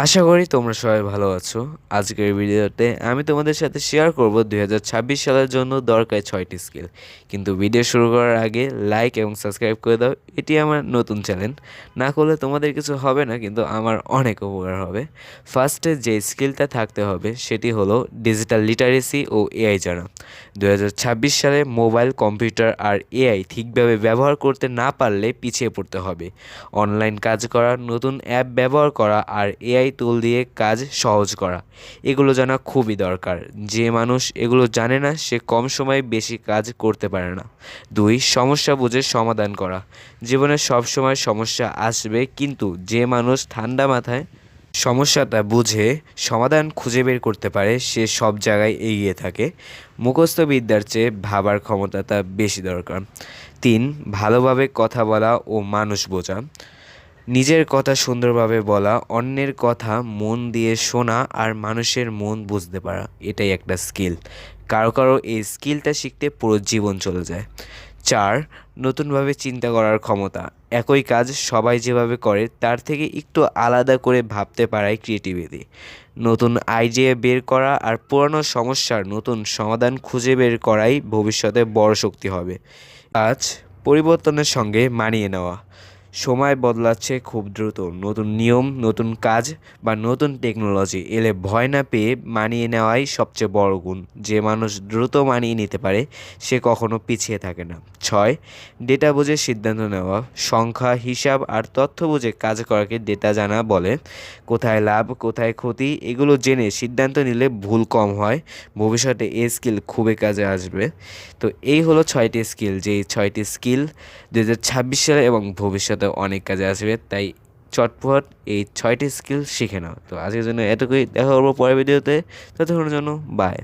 আশা করি তোমরা সবাই ভালো আছো। আজকের ভিডিওতে আমি তোমাদের সাথে শেয়ার করব 2026 সালের জন্য দরকারি 6টি স্কিল। কিন্তু ভিডিও শুরু করার আগে লাইক এবং সাবস্ক্রাইব করে দাও। এটি আমার নতুন চ্যানেল, না করলে তোমাদের কিছু হবে না, কিন্তু আমার অনেক উপকার হবে। ফার্স্টে যে স্কিলটা থাকতে হবে সেটি হলো ডিজিটাল লিটারেসি ও এআই জানা। 2026 সালে মোবাইল, কম্পিউটার আর এআই ঠিকভাবে ব্যবহার করতে না পারলে পিছিয়ে পড়তে হবে। অনলাইন কাজ করা, নতুন অ্যাপ ব্যবহার করা আর এআই টুল দিয়ে কাজ সহজ করা, এগুলো জানা খুবই দরকার। যে মানুষ এগুলো জানে না সে কম সময়ে বেশি কাজ করতে পারে না। 2, সমস্যা বুঝে সমাধান করা। জীবনে সব সময় সমস্যা আসবে, কিন্তু যে মানুষ ঠান্ডা মাথায় সমস্যাটা বুঝে সমাধান খুঁজে বের করতে পারে সে সব জায়গায় এগিয়ে থাকে। মুখস্থ বিদ্যার চেয়ে ভাবার ক্ষমতাটা বেশি দরকার। 3, ভালোভাবে কথা বলা ও মানুষ বোঝা। নিজের কথা সুন্দরভাবে বলা, অন্যের কথা মন দিয়ে শোনা আর মানুষের মন বুঝতে পারা, এটাই একটা স্কিল। কারো কারো এই স্কিলটা শিখতে পুরো জীবন চলে যায়। 4, নতুনভাবে চিন্তা করার ক্ষমতা। একই কাজ সবাই যেভাবে করে তার থেকে একটু আলাদা করে ভাবতে পারাই ক্রিয়েটিভিটি। নতুন আইডিয়া বের করা আর পুরনো সমস্যার নতুন সমাধান খুঁজে বের করাই ভবিষ্যতে বড় শক্তি হবে। 5, পরিবর্তনের সঙ্গে মানিয়ে নেওয়া। সময় বদলাচ্ছে খুব দ্রুত। নতুন নিয়ম, নতুন কাজ বা নতুন টেকনোলজি এলে ভয় না পেয়ে মানিয়ে নেওয়াই সবচেয়ে বড় গুণ। যে মানুষ দ্রুত মানিয়ে নিতে পারে সে কখনো পিছিয়ে থাকে না। 6, ডেটা বুঝে সিদ্ধান্ত নেওয়া। সংখ্যা, হিসাব আর তথ্য বুঝে কাজ করাকে ডেটা জানা বলে। কোথায় লাভ, কোথায় ক্ষতি, এগুলো জেনে সিদ্ধান্ত নিলে ভুল কম হয়। ভবিষ্যতে এই স্কিল খুবই কাজে আসবে। তো এই হলো 6টি স্কিল, যেই 6টি স্কিল 2026 সালে এবং ভবিষ্যতে অনেক কাজে আসবে। তাই চটপট এই 6টি স্কিল শিখে নাও। তো আজকের জন্য এটুকুই, দেখা করবো পরের ভিডিওতে। ততক্ষণের জন্য বাই।